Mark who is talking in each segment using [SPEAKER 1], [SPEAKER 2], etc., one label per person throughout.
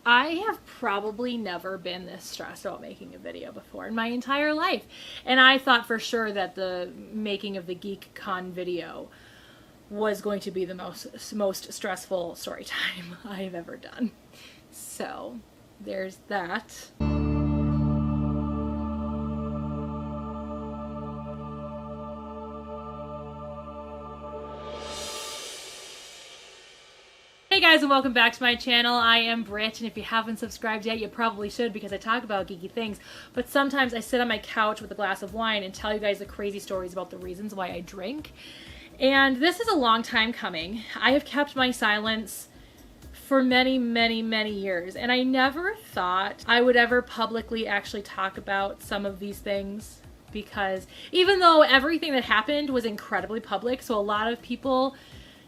[SPEAKER 1] I have probably never been this stressed about making a video before in my entire life. And I thought for sure that the making of the GeekCon video was going to be the most stressful story time I've ever done. So there's that. Hey guys, and welcome back to my channel. I am Britt, and if you haven't subscribed yet, you probably should because I talk about geeky things. But sometimes I sit on my couch with a glass of wine and tell you guys the crazy stories about the reasons why I drink. And this is a long time coming. I have kept my silence for many, many, many years, and I never thought I would ever publicly actually talk about some of these things, because even though everything that happened was incredibly public, so a lot of people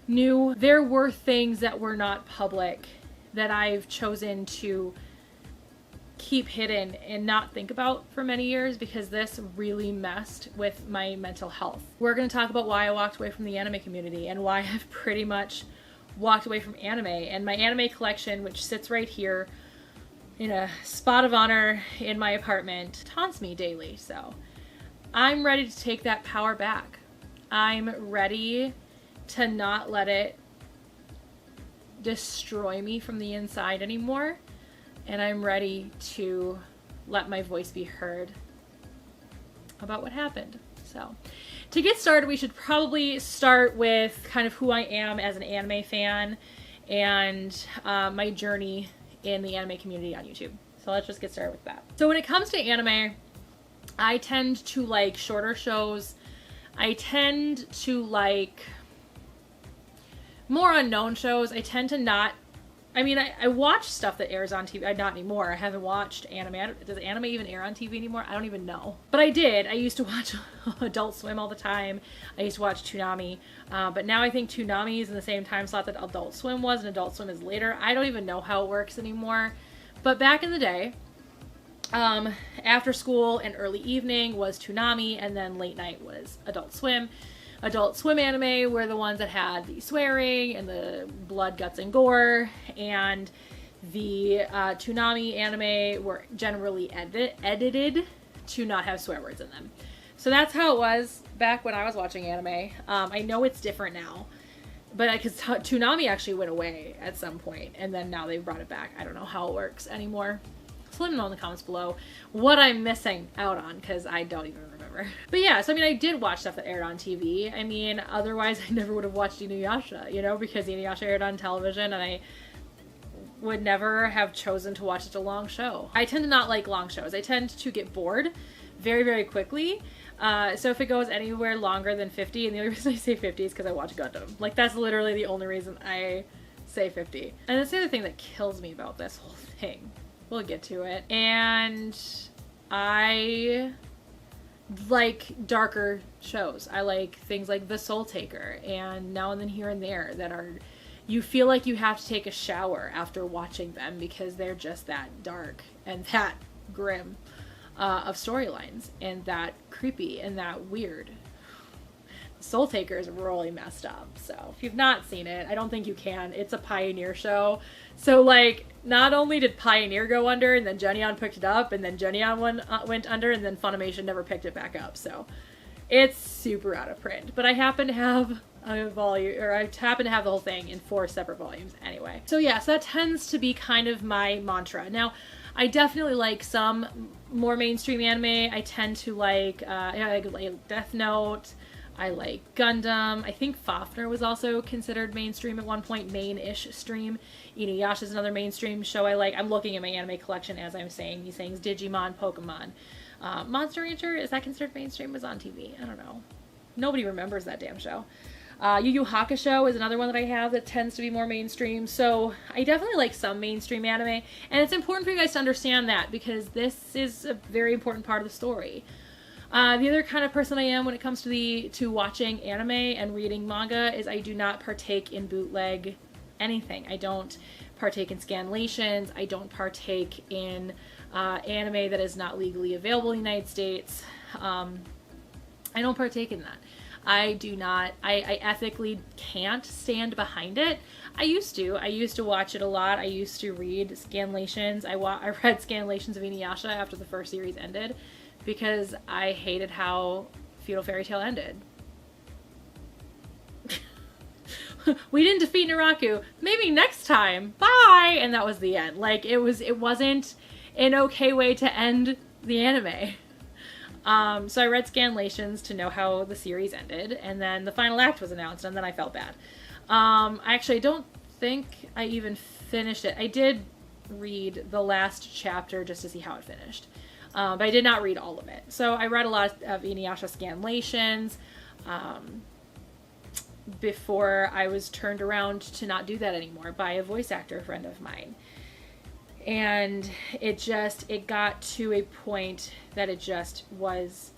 [SPEAKER 1] knew, there were things that were not public that I've chosen to keep hidden and not think about for many years because this really messed with my mental health. We're going to talk about why I walked away from the anime community and why I've pretty much walked away from anime. And my anime collection, which sits right here in a spot of honor in my apartment, taunts me daily. So I'm ready to take that power back. I'm ready to not let it destroy me from the inside anymore, and I'm ready to let my voice be heard about what happened. So to get started, we should probably start with kind of who I am as an anime fan and my journey in the anime community on YouTube. So let's just get started with that. So when it comes to anime, I tend to like shorter shows. I tend to like more unknown shows. I tend to not, I watch stuff that airs on TV, not anymore. I haven't watched anime. Does anime even air on TV anymore? I don't even know. But I did. I used to watch Adult Swim all the time. I used to watch Toonami. But now I think Toonami is in the same time slot that Adult Swim was, and Adult Swim is later. I don't even know how it works anymore. But back in the day, after school and early evening was Toonami, and then late night was Adult Swim. Adult Swim anime were the ones that had the swearing and the blood, guts, and gore, and the Toonami anime were generally edited to not have swear words in them. So that's how it was back when I was watching anime. I know it's different now, but because Toonami actually went away at some point, and then now they've brought it back. I don't know how it works anymore. So let me know in the comments below what I'm missing out on, because I don't even remember. But yeah, so I did watch stuff that aired on TV. Otherwise I never would have watched Inuyasha, because Inuyasha aired on television, and I would never have chosen to watch such a long show. I tend to not like long shows. I tend to get bored very, very quickly. So if it goes anywhere longer than 50, and the only reason I say 50 is because I watch Gundam. Like, that's literally the only reason I say 50. And that's the other thing that kills me about this whole thing. We'll get to it. And I like darker shows. I like things like The Soul Taker and Now and Then Here and There that are, you feel like you have to take a shower after watching them because they're just that dark and that grim of storylines and that creepy and that weird. Soul Taker is really messed up. So if you've not seen it, I don't think you can. It's a Pioneer show. So like, not only did Pioneer go under, and then Geneon picked it up, and then Geneon went under, and then Funimation never picked it back up. So it's super out of print. But I happen to have a volume, or I happen to have the whole thing in 4 separate volumes anyway. So yeah, so that tends to be kind of my mantra. Now, I definitely like some more mainstream anime. I tend to like, I like Death Note. I like Gundam. I think Fafner was also considered mainstream at one point, main-ish stream. Inuyasha is another mainstream show I like. I'm looking at my anime collection as I'm saying these things. Digimon, Pokemon. Monster Rancher, is that considered mainstream? It was on TV. I don't know. Nobody remembers that damn show. Yu Yu Hakusho is another one that I have that tends to be more mainstream. So I definitely like some mainstream anime. And it's important for you guys to understand that because this is a very important part of the story. The other kind of person I am when it comes to watching anime and reading manga is I do not partake in bootleg anything. I don't partake in scanlations. I don't partake in anime that is not legally available in the United States. I don't partake in that. I do not, I ethically can't stand behind it. I used to watch it a lot. I used to read scanlations. I read scanlations of Inuyasha after the first series ended because I hated how Feudal Fairy Tale ended. We didn't defeat Naraku. Maybe next time. Bye! And that was the end. Like, it wasn't an okay way to end the anime. So I read scanlations to know how the series ended, and then the final act was announced, and then I felt bad. I don't think I even finished it. I did read the last chapter just to see how it finished. But I did not read all of it. So I read a lot of Inuyasha scanlations before I was turned around to not do that anymore by a voice actor friend of mine. And it got to a point that it just was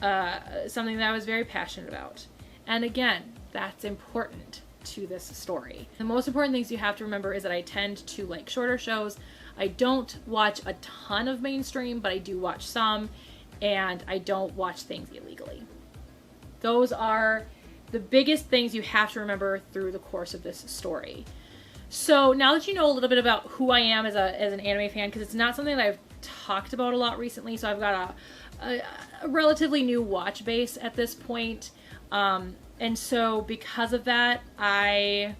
[SPEAKER 1] something that I was very passionate about. And again, that's important to this story. The most important things you have to remember is that I tend to like shorter shows. I don't watch a ton of mainstream, but I do watch some, and I don't watch things illegally. Those are the biggest things you have to remember through the course of this story. So now that you know a little bit about who I am as an anime fan, because it's not something that I've talked about a lot recently, so I've got a relatively new watch base at this point. And so because of that, I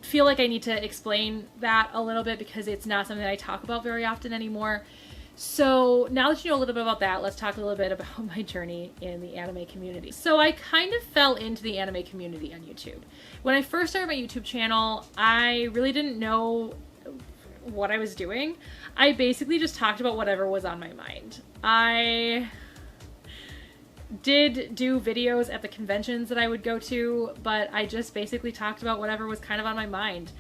[SPEAKER 1] feel like I need to explain that a little bit because it's not something that I talk about very often anymore. So now that you know a little bit about that, let's talk a little bit about my journey in the anime community. So I kind of fell into the anime community on YouTube. When I first started my YouTube channel, I really didn't know what I was doing. I basically just talked about whatever was on my mind. I did do videos at the conventions that I would go to, but I just basically talked about whatever was kind of on my mind.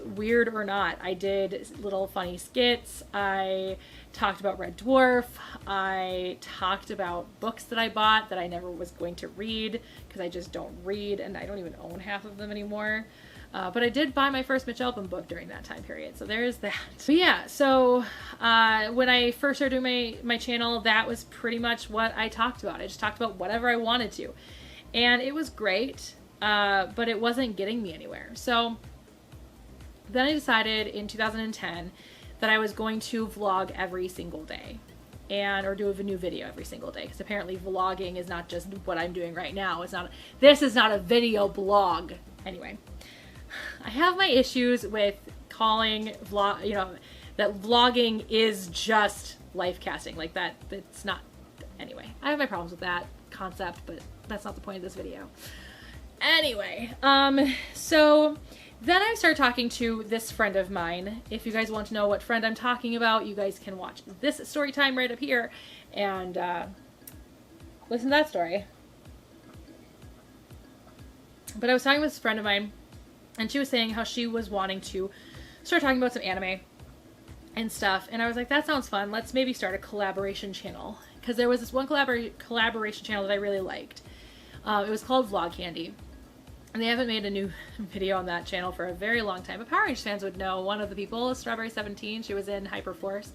[SPEAKER 1] Weird or not. I did little funny skits. I talked about Red Dwarf. I talked about books that I bought that I never was going to read because I just don't read and I don't even own half of them anymore. But I did buy my first Mitch Albom book during that time period, so there's that. But yeah, so when I first started doing my channel, that was pretty much what I talked about. I just talked about whatever I wanted to. And it was great, but it wasn't getting me anywhere. So then I decided in 2010 that I was going to vlog every single day or do a new video every single day, because apparently vlogging is not just what I'm doing right now. This is not a video blog. Anyway, I have my issues with calling that vlogging is just life casting like that. It's not. Anyway, I have my problems with that concept, but that's not the point of this video. Anyway, so then I started talking to this friend of mine. If you guys want to know what friend I'm talking about, you guys can watch this story time right up here and listen to that story. But I was talking with this friend of mine, and she was saying how she was wanting to start talking about some anime and stuff. And I was like, that sounds fun. Let's maybe start a collaboration channel. Because there was this one collaboration channel that I really liked. It was called Vlog Candy. And they haven't made a new video on that channel for a very long time. But Power Rangers fans would know one of the people, Strawberry 17. She was in Hyperforce,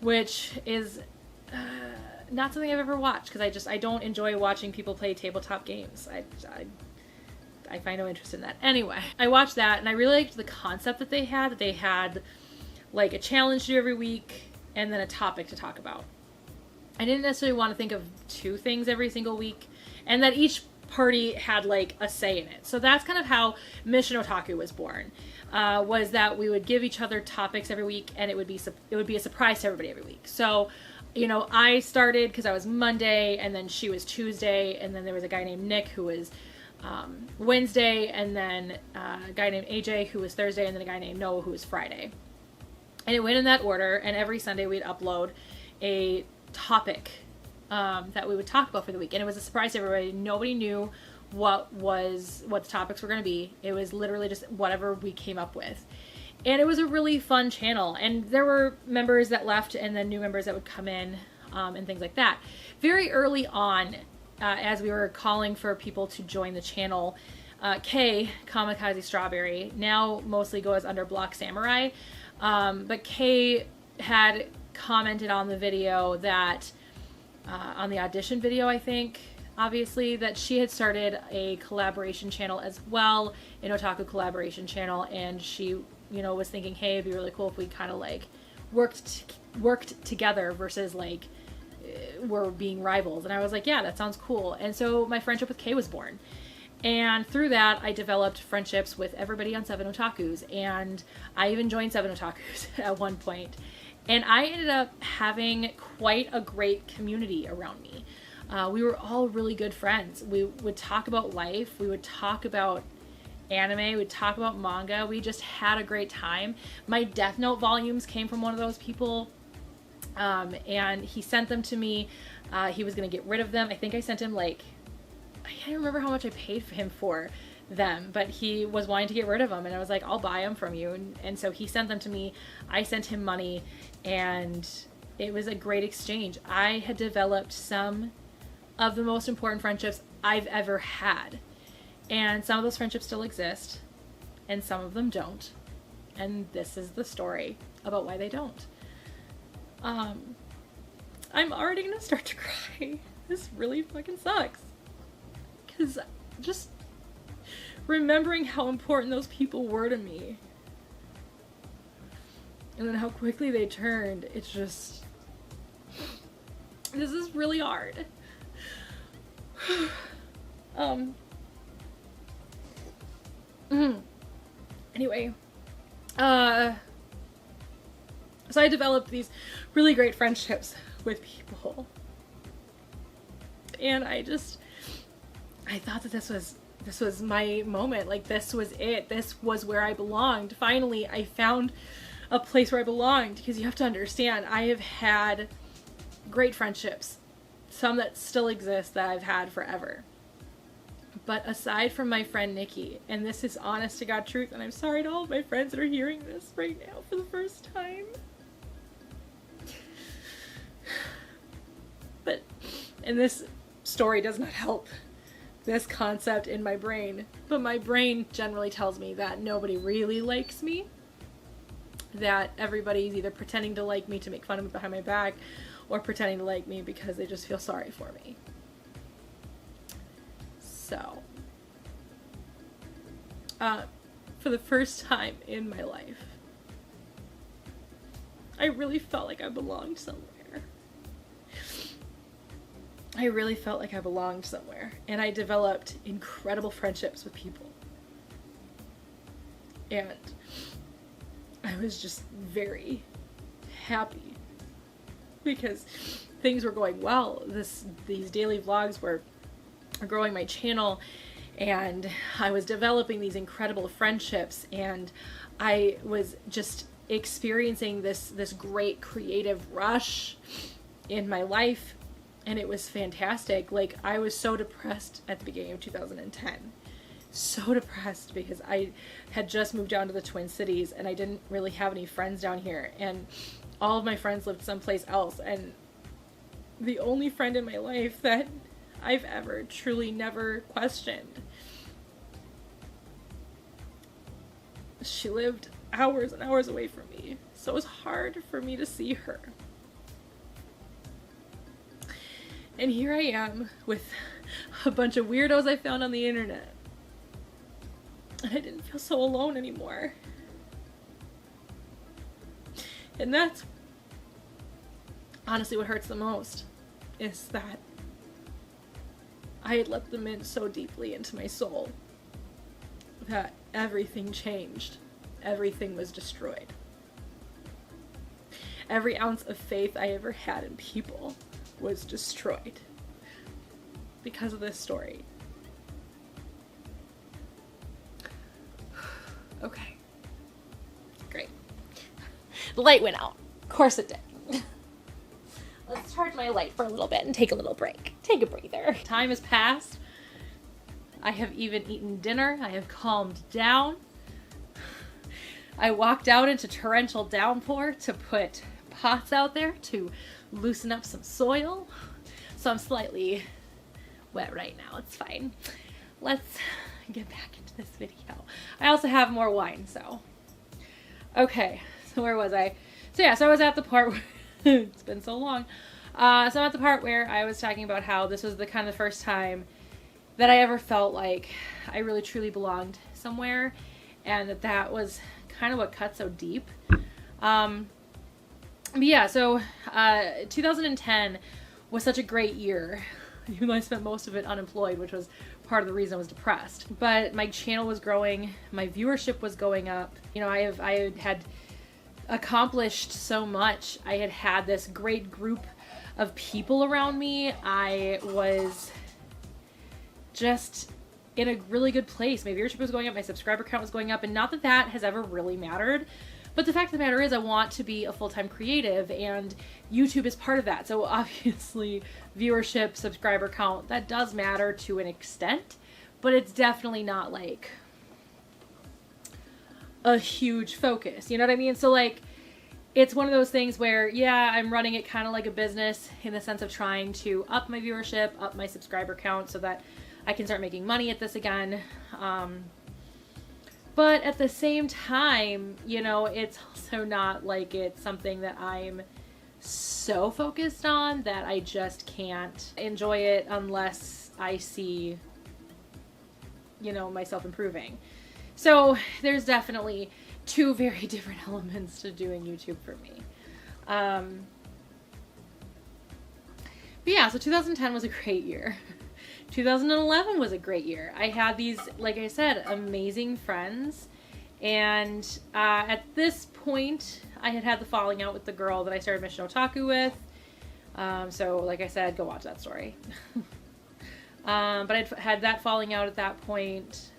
[SPEAKER 1] which is not something I've ever watched because I don't enjoy watching people play tabletop games. I find no interest in that. Anyway, I watched that and I really liked the concept that they had. That they had like a challenge to do every week and then a topic to talk about. I didn't necessarily want to think of two things every single week, and that each party had like a say in it. So that's kind of how Mission Otaku was born. Was that we would give each other topics every week, and it would be a surprise to everybody every week. So, you know, I started because I was Monday, and then she was Tuesday, and then there was a guy named Nick who was Wednesday, and then a guy named AJ who was Thursday, and then a guy named Noah who was Friday. And it went in that order, and every Sunday we'd upload a topic that we would talk about for the week. And it was a surprise to everybody. Nobody knew what the topics were going to be. It was literally just whatever we came up with. And it was a really fun channel. And there were members that left and then new members that would come in and things like that. Very early on, as we were calling for people to join the channel, Kay, Kamikaze Strawberry, now mostly goes under Block Samurai. But Kay had commented on the video that, on the audition video, I think, obviously, that she had started a collaboration channel as well, an otaku collaboration channel, and she, was thinking, hey, it'd be really cool if we kind of like worked together versus like we're being rivals. And I was like, yeah, that sounds cool. And so my friendship with Kay was born. And through that, I developed friendships with everybody on Seven Otakus, and I even joined Seven Otakus at one point. And I ended up having quite a great community around me. We were all really good friends. We would talk about life. We would talk about anime. We'd talk about manga. We just had a great time. My Death Note volumes came from one of those people. And he sent them to me. He was going to get rid of them. I think I sent him I can't remember how much I paid for him for them, but he was wanting to get rid of them. And I was like, I'll buy them from you. And so he sent them to me. I sent him money, and it was a great exchange. I had developed some of the most important friendships I've ever had. And some of those friendships still exist, and some of them don't. And this is the story about why they don't. I'm already gonna start to cry. This really fucking sucks. Because just remembering how important those people were to me, and then how quickly they turned, it's just... This is really hard. Anyway, so I developed these really great friendships with people, and I thought that this was my moment. Like, this was it. This was where I belonged. Finally, I found a place where I belonged, because you have to understand, I have had great friendships, some that still exist that I've had forever. But aside from my friend Nikki, and this is honest to God truth, and I'm sorry to all of my friends that are hearing this right now for the first time. But, and this story does not help this concept in my brain, but my brain generally tells me that nobody really likes me, that everybody's either pretending to like me to make fun of me behind my back, or pretending to like me because they just feel sorry for me. So, for the first time in my life, I really felt like I belonged somewhere. I really felt like I belonged somewhere, and I developed incredible friendships with people. And I was just very happy because things were going well. These daily vlogs were growing my channel, and I was developing these incredible friendships, and I was just experiencing this great creative rush in my life, and it was fantastic. Like, I was so depressed at the beginning of 2010. So depressed because I had just moved down to the Twin Cities, and I didn't really have any friends down here, and all of my friends lived someplace else, and the only friend in my life that I've ever truly never questioned, she lived hours and hours away from me, so it was hard for me to see her. And here I am with a bunch of weirdos I found on the internet, and I didn't feel so alone anymore. And that's honestly what hurts the most, is that I had let them in so deeply into my soul that everything changed. Everything was destroyed. Every ounce of faith I ever had in people was destroyed because of this story. Okay. Great. The light went out. Of course it did. Let's charge my light for a little bit and take a little break. Take a breather. Time has passed. I have even eaten dinner. I have calmed down. I walked out into torrential downpour to put pots out there to loosen up some soil. So I'm slightly wet right now. It's fine. Let's get back into this video. I also have more wine, so. Okay, so where was I? So yeah, so I was at the part where it's been so long. So I'm at the part where I was talking about how this was the kind of the first time that I ever felt like I really truly belonged somewhere, and that was kind of what cut so deep. But yeah, so 2010 was such a great year, even though I spent most of it unemployed, which was part of the reason I was depressed. But my channel was growing, my viewership was going up. You know, I had accomplished so much. I had this great group of people around me. I was just in a really good place. My viewership was going up, my subscriber count was going up, and not that that has ever really mattered, but the fact of the matter is I want to be a full-time creative, and YouTube is part of that. So obviously viewership, subscriber count, that does matter to an extent, but it's definitely not like a huge focus, you know what I mean? So like, it's one of those things where, yeah, I'm running it kind of like a business in the sense of trying to up my viewership, up my subscriber count so that I can start making money at this again. But at the same time, you know, it's also not like it's something that I'm so focused on that I just can't enjoy it unless I see, you know, myself improving. So there's definitely two very different elements to doing YouTube for me. But yeah, so 2010 was a great year. 2011 was a great year. I had these, like I said, amazing friends. And at this point, I had the falling out with the girl that I started Mission Otaku with. So like I said, go watch that story. But I'd had that falling out at that point.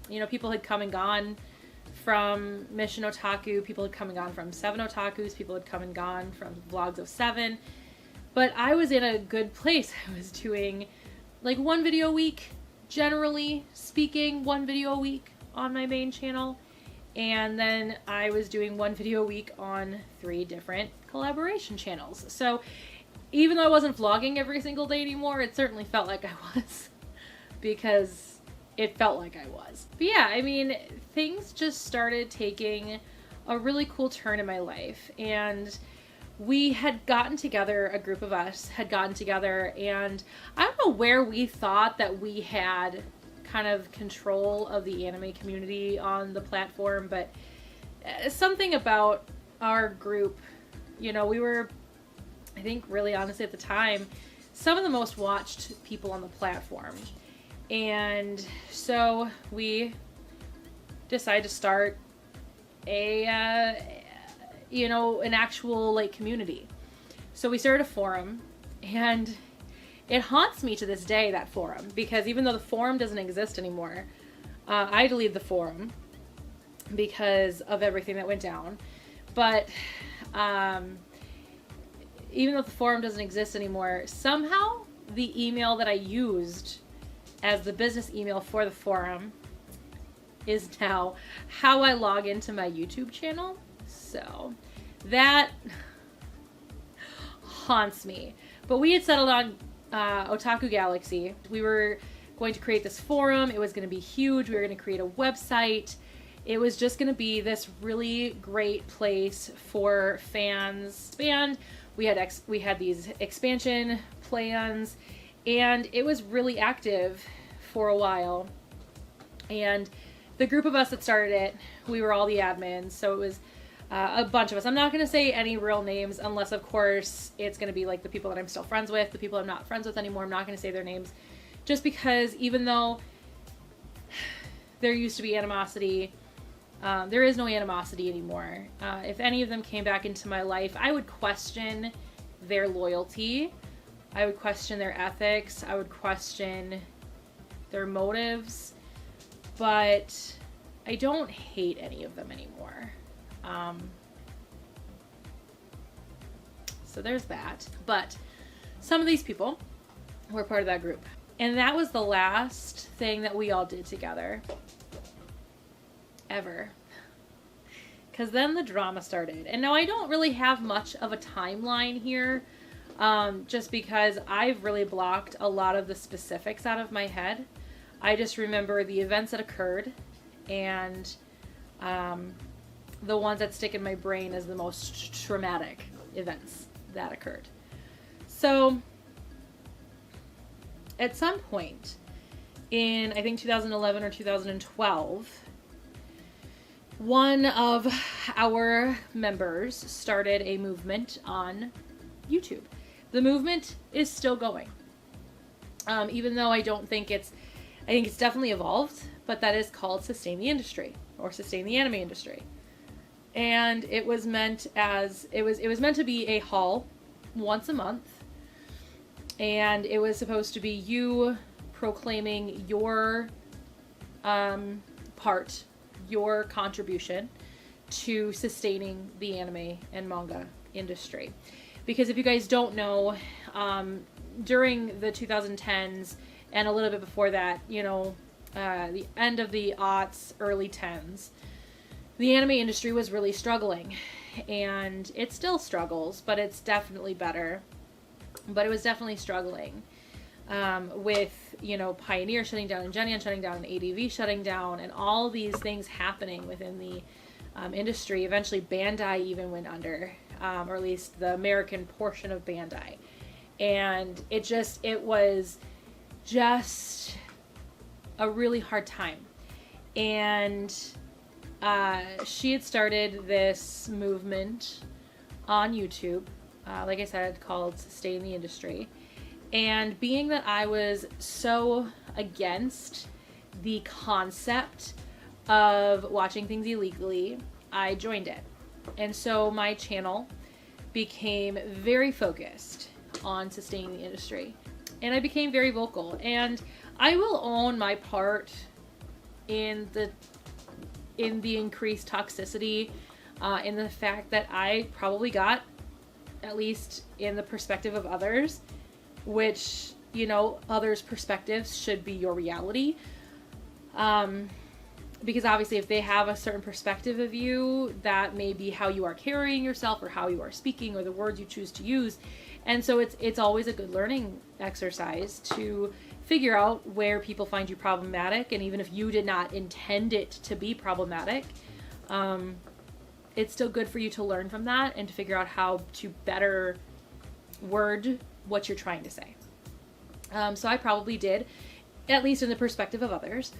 [SPEAKER 1] You know, people had come and gone from Mission Otaku. People had come and gone from 7 Otakus. People had come and gone from Vlogs of 7. But I was in a good place. I was doing like 1 video a week, generally speaking, 1 video a week on my main channel. And then I was doing 1 video a week on 3 different collaboration channels. So even though I wasn't vlogging every single day anymore, it certainly felt like I was, because it felt like I was. But yeah, I mean, things just started taking a really cool turn in my life. And we had gotten together, a group of us had gotten together, and I don't know where we thought that we had kind of control of the anime community on the platform, but something about our group, you know, we were, I think really honestly at the time, some of the most watched people on the platform. And so we decided to start you know, an actual like community. So we started a forum, and it haunts me to this day, that forum, because even though the forum doesn't exist anymore, I deleted the forum because of everything that went down. But even though the forum doesn't exist anymore, somehow the email that I used as the business email for the forum is now how I log into my YouTube channel. So that haunts me. But we had settled on Otaku Galaxy. We were going to create this forum. It was going to be huge. We were going to create a website. It was just going to be this really great place for fans. And we had these expansion plans, and it was really active for a while. And the group of us that started it, we were all the admins, so it was a bunch of us. I'm not going to say any real names unless, of course, it's going to be like the people that I'm still friends with, the people I'm not friends with anymore. I'm not going to say their names, just because even though there used to be animosity, there is no animosity anymore. If any of them came back into my life, I would question their loyalty. I would question their ethics. I would question their motives. But I don't hate any of them anymore. So there's that. But some of these people were part of that group. And that was the last thing that we all did together. Ever. Because then the drama started. And now I don't really have much of a timeline here. Just because I've really blocked a lot of the specifics out of my head. I just remember the events that occurred, and the ones that stick in my brain as the most traumatic events that occurred. So at some point in, I think 2011 or 2012, one of our members started a movement on YouTube. The movement is still going. Even though I think it's definitely evolved, but that is called Sustain the Industry, or Sustain the Anime Industry. And it was meant to be a haul once a month. And it was supposed to be you proclaiming your part, your contribution to sustaining the anime and manga industry. Because if you guys don't know, during the 2010s and a little bit before that, the end of the aughts, early 10s, the anime industry was really struggling. And it still struggles, but it's definitely better. But it was definitely struggling with, Pioneer shutting down and Geneon shutting down and ADV shutting down and all these things happening within the industry. Eventually Bandai even went under, or at least the American portion of Bandai. And it was just a really hard time. And she had started this movement on YouTube, like I said, called Sustain the Industry. And being that I was so against the concept of watching things illegally, I joined it. And so my channel became very focused on sustaining the industry. And I became very vocal. And I will own my part in the increased toxicity, in the fact that I probably got, at least in the perspective of others, which, others' perspectives should be your reality. Because obviously if they have a certain perspective of you, that may be how you are carrying yourself or how you are speaking or the words you choose to use. And so it's always a good learning exercise to figure out where people find you problematic. And even if you did not intend it to be problematic, it's still good for you to learn from that and to figure out how to better word what you're trying to say. So I probably did, at least in the perspective of others,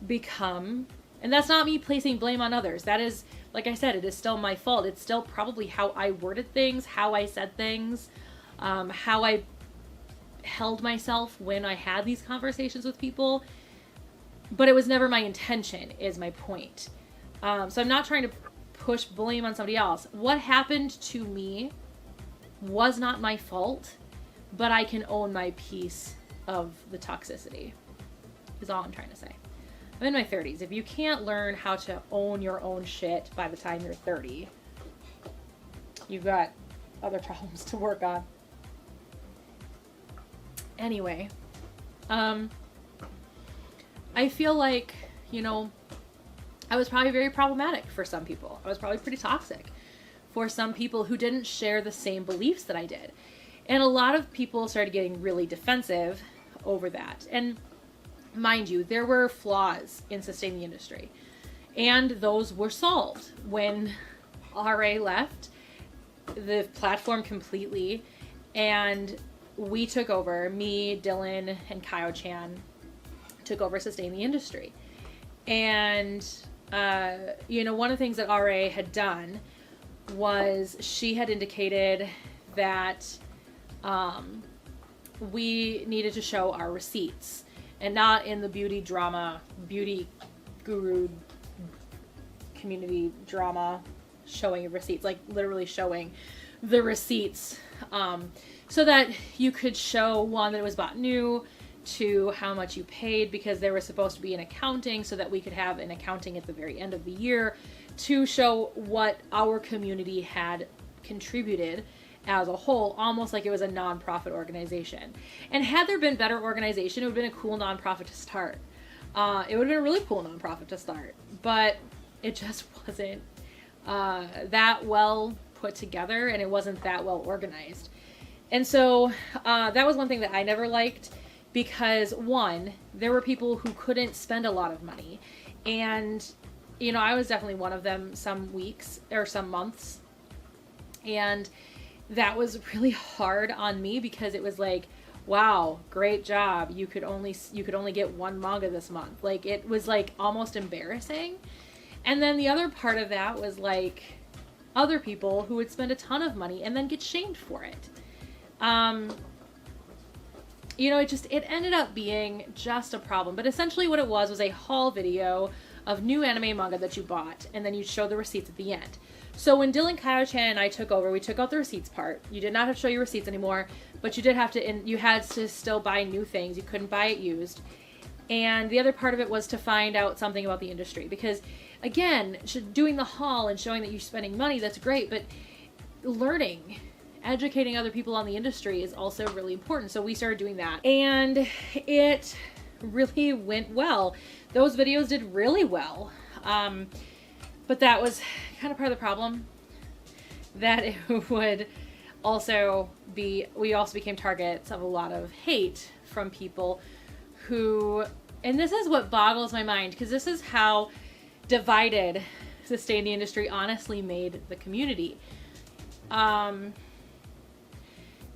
[SPEAKER 1] become, and that's not me placing blame on others. That is, like I said, it is still my fault. It's still probably how I worded things, how I said things, how I held myself when I had these conversations with people. But it was never my intention, is my point. So I'm not trying to push blame on somebody else. What happened to me was not my fault, but I can own my piece of the toxicity, is all I'm trying to say. I'm in my 30s. If you can't learn how to own your own shit by the time you're 30, you've got other problems to work on. Anyway, I feel like, I was probably very problematic for some people. I was probably pretty toxic for some people who didn't share the same beliefs that I did. And a lot of people started getting really defensive over that. And mind you, there were flaws in Sustain the Industry. And those were solved when RA left the platform completely. And we took over, me, Dylan, and Kyo-chan took over Sustain the Industry. And, one of the things that RA had done was she had indicated that we needed to show our receipts, and not in the beauty guru community drama showing receipts, like literally showing the receipts, so that you could show, one, that it was bought new, two, how much you paid, because there was supposed to be an accounting so that we could have an accounting at the very end of the year to show what our community had contributed as a whole, almost like it was a non-profit organization. And had there been better organization, it would have been a cool non-profit to start. It would have been a really cool non-profit to start, but it just wasn't that well put together, and it wasn't that well organized. And so that was one thing that I never liked, because one, there were people who couldn't spend a lot of money, and I was definitely one of them some weeks or some months. And that was really hard on me because it was like, wow, great job. You could only get one manga this month. Like, it was like almost embarrassing. And then the other part of that was like other people who would spend a ton of money and then get shamed for it. You know, it ended up being just a problem. But essentially what it was a haul video of new anime manga that you bought, and then you'd show the receipts at the end. So when Dylan Kaio-chan and I took over, we took out the receipts part. You did not have to show your receipts anymore, but you did have to, you had to still buy new things. You couldn't buy it used. And the other part of it was to find out something about the industry. Because, again, doing the haul and showing that you're spending money, that's great, but learning, educating other people on the industry is also really important. So we started doing that. And it really went well. Those videos did really well. But that was kind of part of the problem, that it would also be, we also became targets of a lot of hate from people who, and this is what boggles my mind, because this is how divided Sustain the Industry honestly made the community.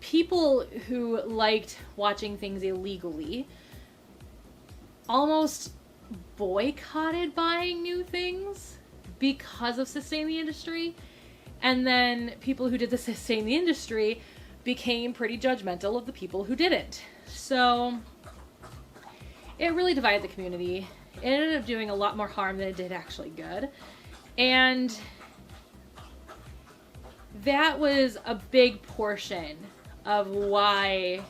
[SPEAKER 1] People who liked watching things illegally almost boycotted buying new things because of Sustain the Industry. And then people who did the Sustain the Industry became pretty judgmental of the people who didn't. So it really divided the community. It ended up doing a lot more harm than it did actually good. And that was a big portion of why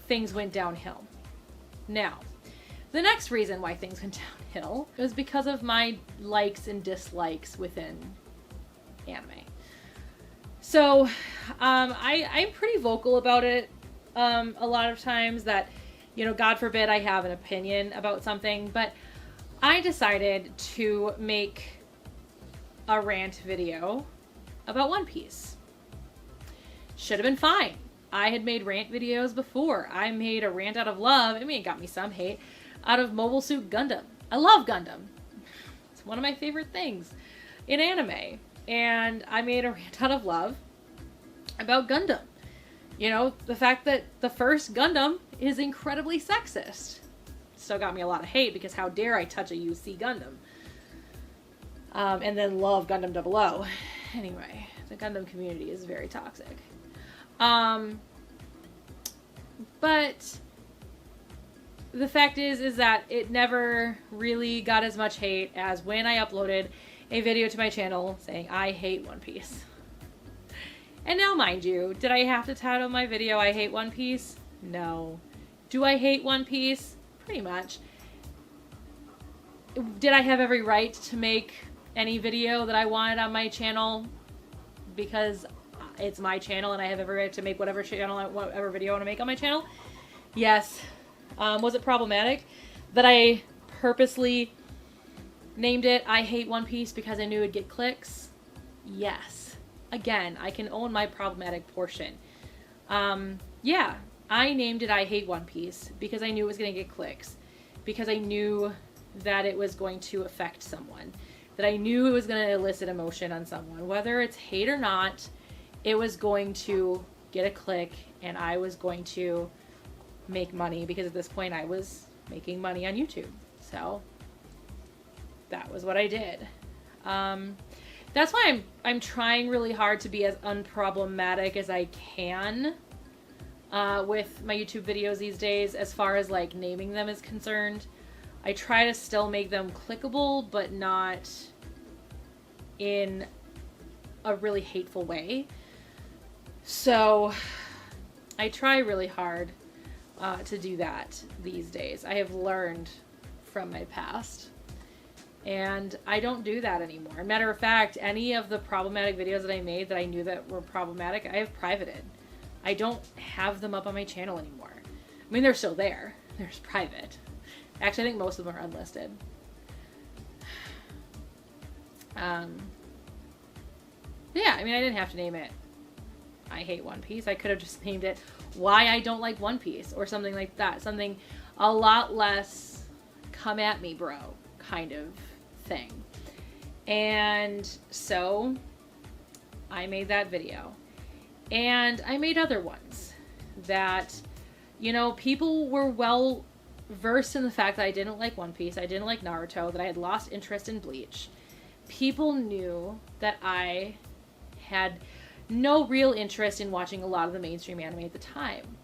[SPEAKER 1] things went downhill. Now, the next reason why things went downhill was because of my likes and dislikes within anime. So, I'm pretty vocal about it a lot of times, that, you know, God forbid I have an opinion about something, but I decided to make a rant video about One Piece. Should have been fine. I had made rant videos before. I made a rant out of love. I mean, it got me some hate, out of Mobile Suit Gundam. I love Gundam. It's one of my favorite things in anime. And I made a rant out of love about Gundam. You know, the fact that the first Gundam is incredibly sexist. Still got me a lot of hate, because how dare I touch a UC Gundam. And then love Gundam 00. Anyway, the Gundam community is very toxic. But the fact is that it never really got as much hate as when I uploaded a video to my channel saying I hate One Piece. And now, mind you, did I have to title my video I hate One Piece? No. Do I hate One Piece? Pretty much. Did I have every right to make any video that I wanted on my channel because it's my channel and I have every right to make whatever video I want to make on my channel? Yes. Was it problematic that I purposely named it I Hate One Piece because I knew it'd get clicks? Yes. Again, I can own my problematic portion. Yeah, I named it I Hate One Piece because I knew it was going to get clicks. Because I knew that it was going to affect someone. That I knew it was going to elicit emotion on someone. Whether it's hate or not, it was going to get a click and I was going to make money, because at this point I was making money on YouTube. So that was what I did. That's why I'm trying really hard to be as unproblematic as I can with my YouTube videos these days, as far as like naming them is concerned. I try to still make them clickable, but not in a really hateful way. So I try really hard to do that these days. I have learned from my past. And I don't do that anymore. Matter of fact, any of the problematic videos that I made that I knew that were problematic, I have privated. I don't have them up on my channel anymore. I mean, they're still there. They're just private. Actually, I think most of them are unlisted. Yeah, I mean, I didn't have to name it I Hate One Piece. I could have just named it Why I Don't Like One Piece or something like that. Something a lot less come at me, bro kind of thing. And so I made that video. And I made other ones that, you know, people were well versed in the fact that I didn't like One Piece, I didn't like Naruto, that I had lost interest in Bleach. People knew that I had no real interest in watching a lot of the mainstream anime at the time.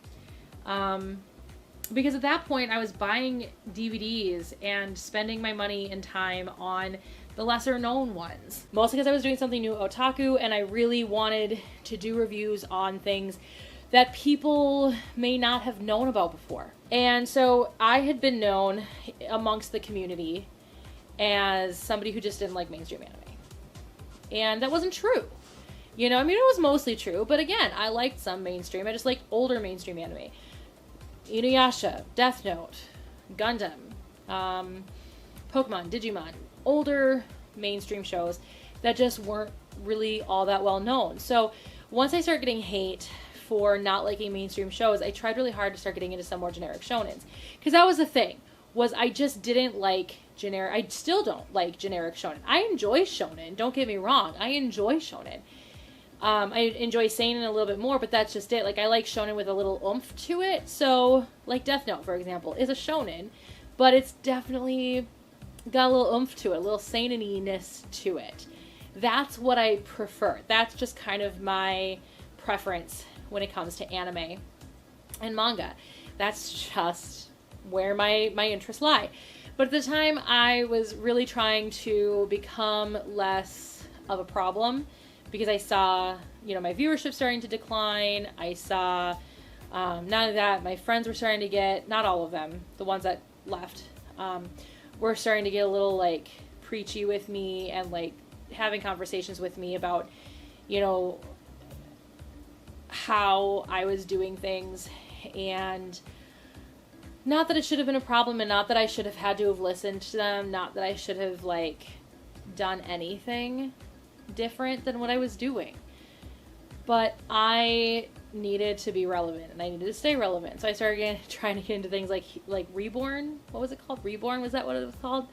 [SPEAKER 1] Because at that point I was buying DVDs and spending my money and time on the lesser known ones. Mostly because I was doing something new at Otaku, and I really wanted to do reviews on things that people may not have known about before. And so I had been known amongst the community as somebody who just didn't like mainstream anime. And that wasn't true. You know, I mean, it was mostly true, but again, I liked some mainstream. I just liked older mainstream anime. Inuyasha, Death Note, Gundam, Pokemon, Digimon, older mainstream shows that just weren't really all that well known. So once I started getting hate for not liking mainstream shows, I tried really hard to start getting into some more generic shonens. Because that was the thing, was I just didn't like generic, I still don't like generic shonen. I enjoy shonen, don't get me wrong, I enjoy shonen. I enjoy seinen a little bit more, but that's just it. Like, I like shonen with a little oomph to it. So, like Death Note, for example, is a shonen, but it's definitely got a little oomph to it, a little seinen-iness to it. That's what I prefer. That's just kind of my preference when it comes to anime and manga. That's just where my interests lie. But at the time, I was really trying to become less of a problem, because I saw, you know, my viewership starting to decline. I saw, not only that, my friends were starting to get, not all of them, the ones that left, were starting to get a little, like, preachy with me and, like, having conversations with me about, you know, how I was doing things. And not that it should have been a problem, and not that I should have had to have listened to them, not that I should have, like, done anything different than what I was doing, but I needed to be relevant, and I needed to stay relevant. So I started trying to get into things like Reborn. What was it called? Reborn, was that what it was called?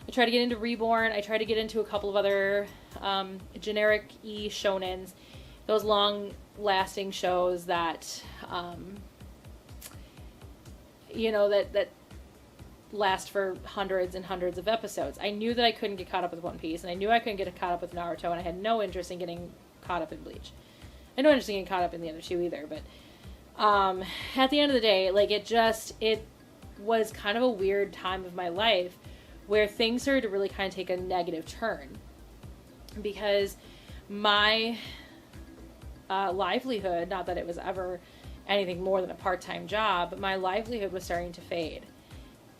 [SPEAKER 1] I tried to get into Reborn. I tried to get into a couple of other generic-y shonens, those long-lasting shows that you know, that last for hundreds and hundreds of episodes. I knew that I couldn't get caught up with One Piece, and I knew I couldn't get caught up with Naruto, and I had no interest in getting caught up in Bleach. I had no interest in getting caught up in the other two either, but at the end of the day, like, it was kind of a weird time of my life where things started to really kind of take a negative turn, because my livelihood, not that it was ever anything more than a part-time job, but my livelihood was starting to fade.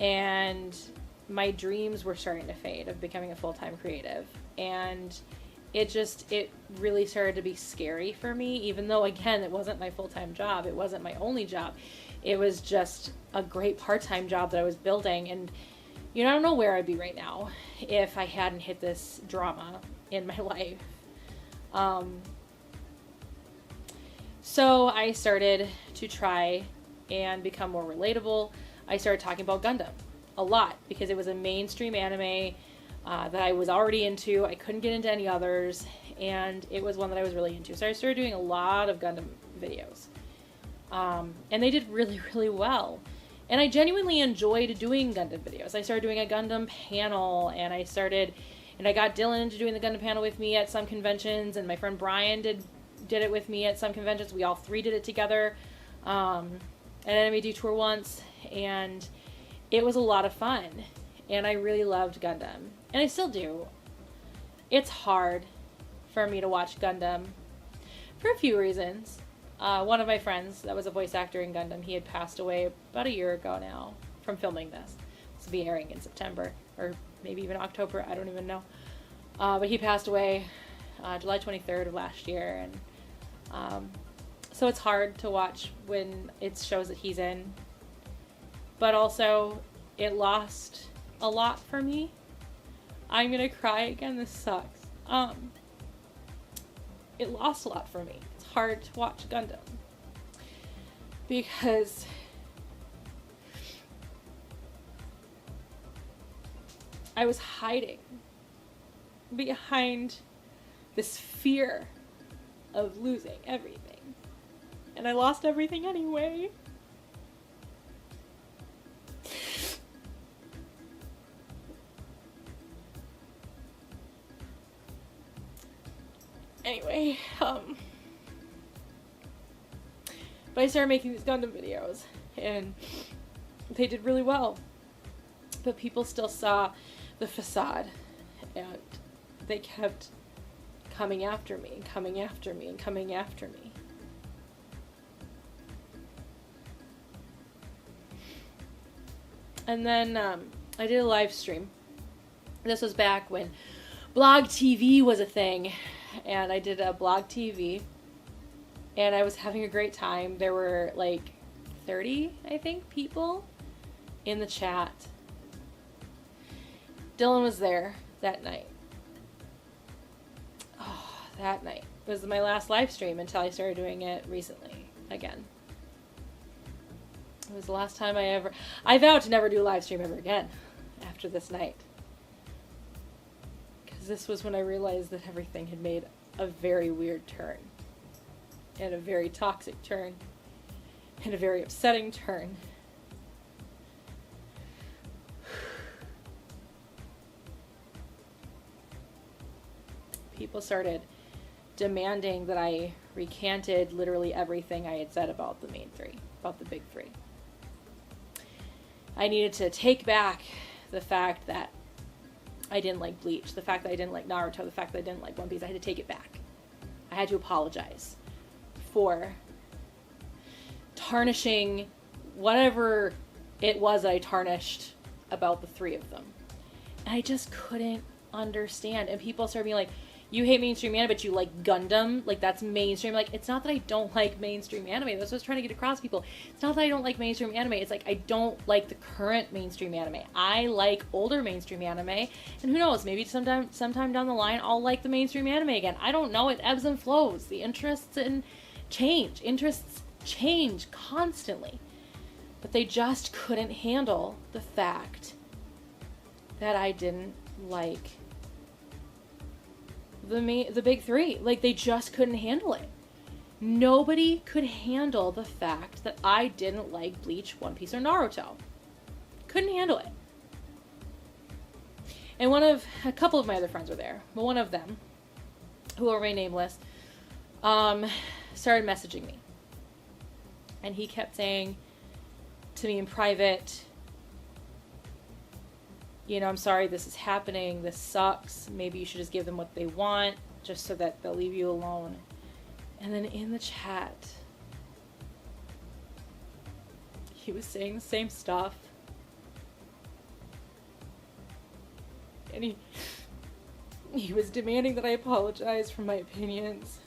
[SPEAKER 1] And my dreams were starting to fade of becoming a full-time creative. And it really started to be scary for me, even though, again, it wasn't my full-time job. It wasn't my only job. It was just a great part-time job that I was building. And, you know, I don't know where I'd be right now if I hadn't hit this drama in my life. So I started to try and become more relatable. I started talking about Gundam a lot because it was a mainstream anime that I was already into. I couldn't get into any others, and it was one that I was really into. So I started doing a lot of Gundam videos, and they did really, really well. And I genuinely enjoyed doing Gundam videos. I started doing a Gundam panel, and I got Dylan into doing the Gundam panel with me at some conventions, and my friend Brian did it with me at some conventions. We all three did it together at Anime Detour once, and it was a lot of fun, and I really loved Gundam, and I still do. It's hard for me to watch Gundam for a few reasons. One of my friends that was a voice actor in Gundam, he had passed away about a year ago now from filming this. This will be airing in September, or maybe even October, I don't even know. But he passed away July 23rd of last year, and so it's hard to watch when it's shows that he's in. But also, it lost a lot for me. I'm gonna cry again, this sucks. It lost a lot for me. It's hard to watch Gundam, because I was hiding behind this fear of losing everything. And I lost everything anyway. Anyway, but I started making these Gundam videos, and they did really well. But people still saw the facade, and they kept coming after me, and coming after me, and coming after me. And then I did a live stream. This was back when blog TV was a thing, and I did a blog TV, and I was having a great time. There were like 30, I think, people in the chat. Dylan was there that night. Oh, that night. It was my last live stream until I started doing it recently again. It was the last time I vowed to never do a live stream ever again after this night. Because this was when I realized that everything had made a very weird turn. And a very toxic turn. And a very upsetting turn. People started demanding that I recanted literally everything I had said about the main three, about the big three. I needed to take back the fact that I didn't like Bleach, the fact that I didn't like Naruto, the fact that I didn't like One Piece. I had to take it back. I had to apologize for tarnishing whatever it was that I tarnished about the three of them. And I just couldn't understand. And people started being like, you hate mainstream anime, but you like Gundam. Like, that's mainstream. Like, it's not that I don't like mainstream anime. That's what I was trying to get across to people. It's not that I don't like mainstream anime. It's like, I don't like the current mainstream anime. I like older mainstream anime. And who knows, maybe sometime down the line, I'll like the mainstream anime again. I don't know. It ebbs and flows. The interests change constantly. But they just couldn't handle the fact that I didn't like the big three. Like, they just couldn't handle it. Nobody could handle the fact that I didn't like Bleach, One Piece, or Naruto. Couldn't handle it. And a couple of my other friends were there, but one of them, who will remain nameless, started messaging me. And he kept saying to me in private, you know, I'm sorry this is happening, this sucks, maybe you should just give them what they want, just so that they'll leave you alone. And then in the chat, he was saying the same stuff. And he was demanding that I apologize for my opinions,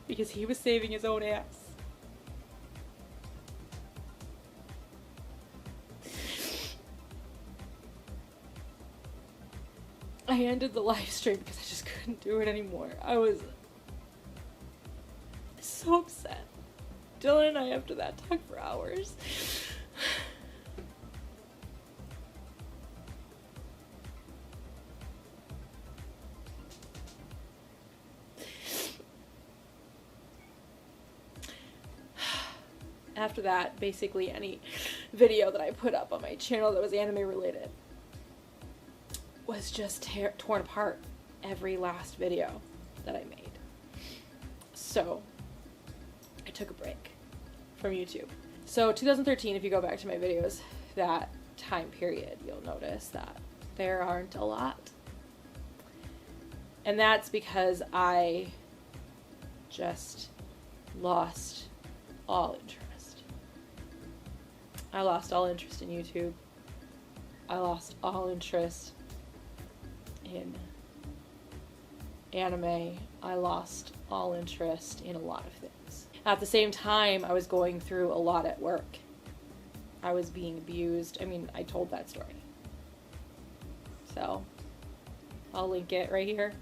[SPEAKER 1] because he was saving his own ass. I ended the live stream because I just couldn't do it anymore. I was so upset. Dylan and I, after that, talked for hours. After that, basically any video that I put up on my channel that was anime related was just torn apart. Every last video that I made. So I took a break from YouTube. So 2013, if you go back to my videos, that time period, you'll notice that there aren't a lot. And that's because I just lost all interest. I lost all interest in YouTube. I lost all interest in anime. I lost all interest in a lot of things. At the same time, I was going through a lot at work. I was being abused. I mean, I told that story. So, I'll link it right here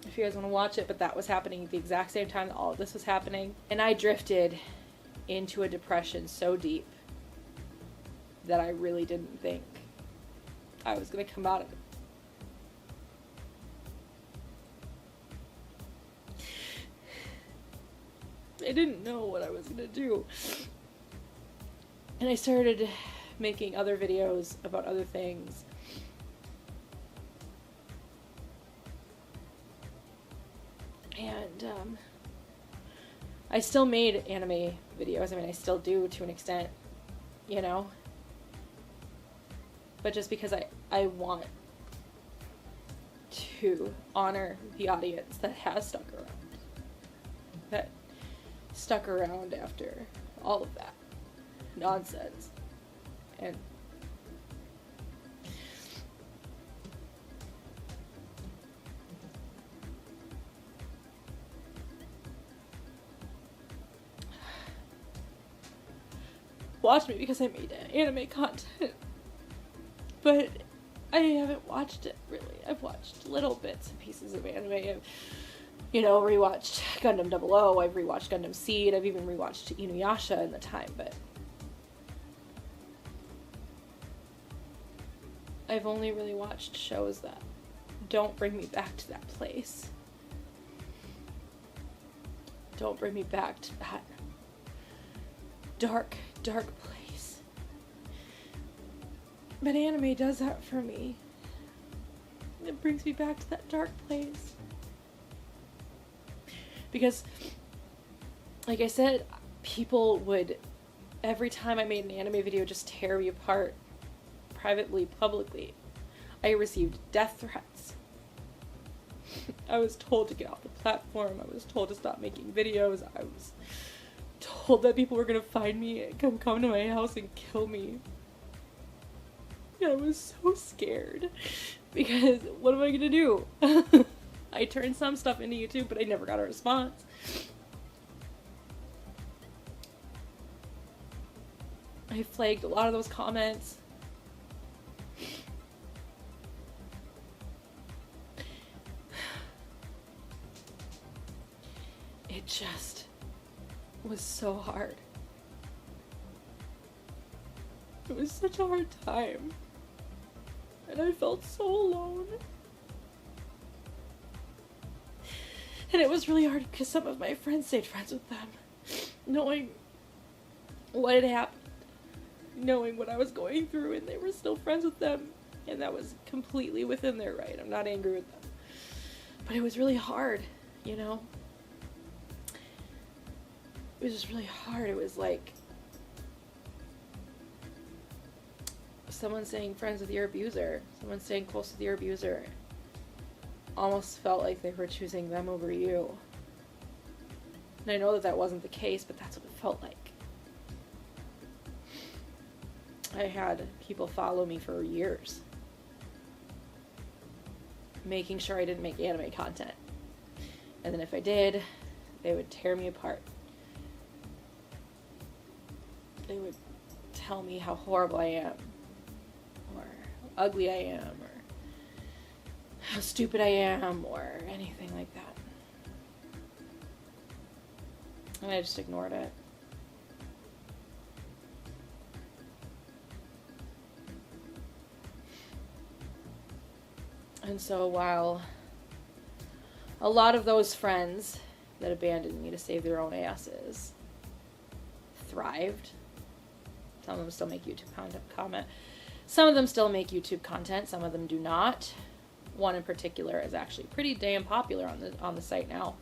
[SPEAKER 1] if you guys want to watch it. But that was happening at the exact same time that all of this was happening. And I drifted into a depression so deep that I really didn't think I was going to come out of it. I didn't know what I was gonna do. And I started making other videos about other things. And I still made anime videos. I mean, I still do to an extent, you know? But just because I want to honor the audience that has stuck around. That stuck around after all of that nonsense. And watch me because I made anime content. But I haven't watched it really. I've watched little bits and pieces of anime. I've, you know, rewatched Gundam 00. I've rewatched Gundam Seed. I've even rewatched Inuyasha in the time, but I've only really watched shows that don't bring me back to that place. Don't bring me back to that dark, dark place. But anime does that for me. It brings me back to that dark place. Because, like I said, people would, every time I made an anime video, just tear me apart. Privately, publicly. I received death threats. I was told to get off the platform. I was told to stop making videos. I was told that people were gonna find me and come to my house and kill me. And I was so scared. Because what am I gonna do? I turned some stuff into YouTube, but I never got a response. I flagged a lot of those comments. It just was so hard. It was such a hard time. And I felt so alone. And it was really hard because some of my friends stayed friends with them. Knowing what had happened. Knowing what I was going through, and they were still friends with them. And that was completely within their right. I'm not angry with them. But it was really hard, you know? It was just really hard. It was like someone saying friends with your abuser, someone staying close with your abuser, almost felt like they were choosing them over you. And I know that that wasn't the case, but that's what it felt like. I had people follow me for years, making sure I didn't make anime content. And then if I did, they would tear me apart. They would tell me how horrible I am, or how ugly I am, or how stupid I am, or anything like that. And I just ignored it. And so while a lot of those friends that abandoned me to save their own asses thrived, some of them still make YouTube content. Some of them still make YouTube content. Some of them do not. One in particular is actually pretty damn popular on the site now.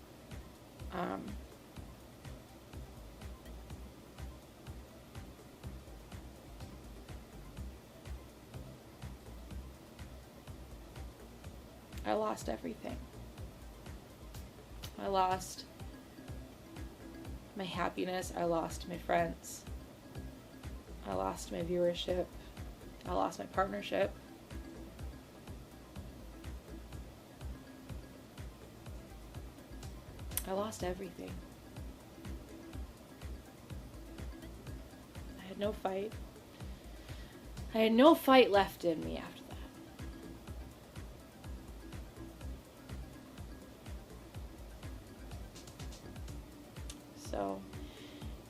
[SPEAKER 1] I lost everything. I lost my happiness. I lost my friends. I lost my viewership. I lost my partnership. I lost everything. I had no fight. I had no fight left in me after that. So,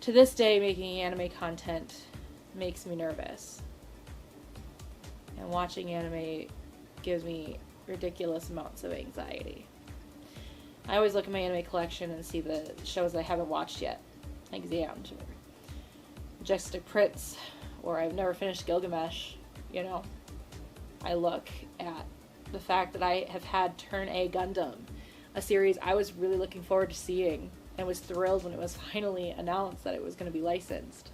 [SPEAKER 1] to this day, making anime content makes me nervous. And watching anime gives me ridiculous amounts of anxiety. I always look at my anime collection and see the shows I haven't watched yet, like Examed, or Majestic Prince, or I've never finished Gilgamesh, you know. I look at the fact that I have had Turn A Gundam, a series I was really looking forward to seeing, and was thrilled when it was finally announced that it was going to be licensed.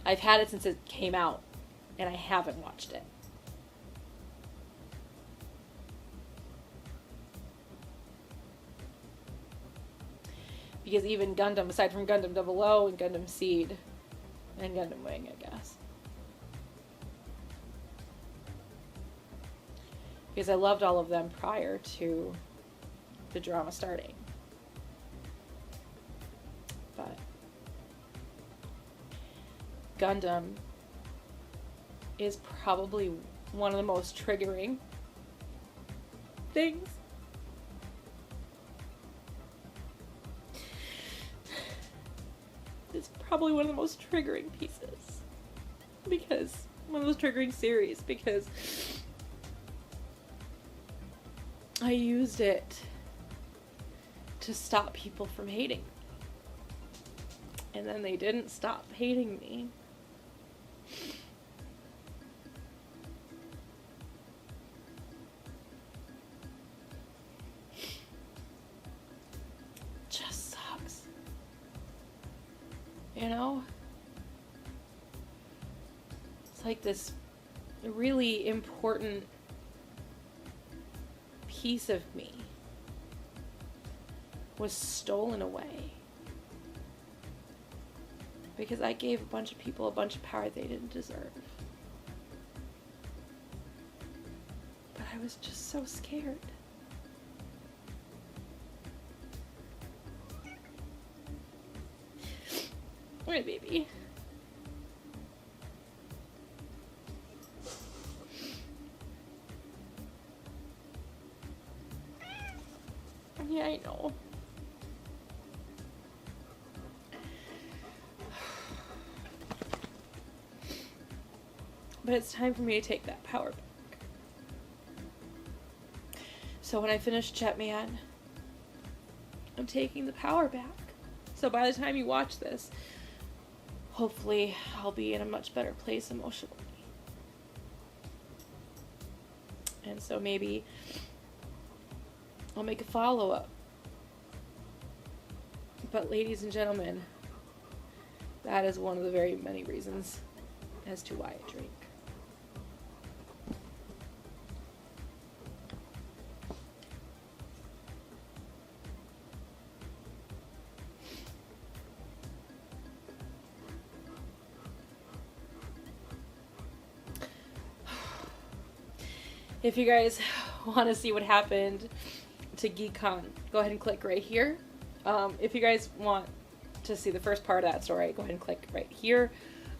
[SPEAKER 1] I've had it since it came out, and I haven't watched it. Because even Gundam, aside from Gundam 00 and Gundam Seed, and Gundam Wing, I guess. Because I loved all of them prior to the drama starting. But Gundam is probably one of the most triggering things. It's probably one of the most triggering pieces. Because, one of those triggering series, because I used it to stop people from hating me. And then they didn't stop hating me. Just sucks. You know? It's like this really important piece of me was stolen away. Because I gave a bunch of people a bunch of power they didn't deserve. But I was just so scared. Alright, baby. Yeah, I know. But it's time for me to take that power back. So when I finish Jetman, I'm taking the power back. So by the time you watch this, hopefully I'll be in a much better place emotionally. And so maybe I'll make a follow-up. But ladies and gentlemen, that is one of the very many reasons as to why I drink. If you guys want to see what happened to GeekCon, go ahead and click right here. If you guys want to see the first part of that story, go ahead and click right here.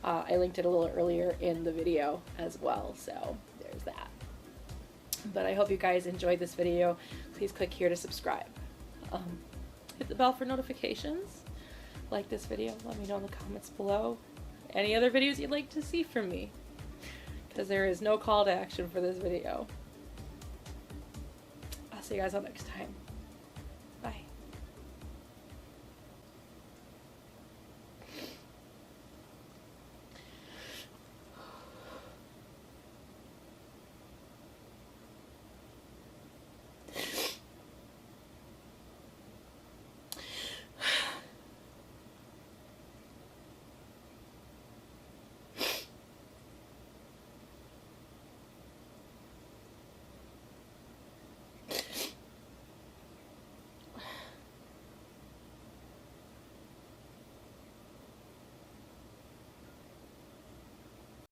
[SPEAKER 1] I linked it a little earlier in the video as well, so there's that. But I hope you guys enjoyed this video. Please click here to subscribe. Hit the bell for notifications. Like this video. Let me know in the comments below any other videos you'd like to see from me, because there is no call to action for this video. I'll see you guys all next time. Bye.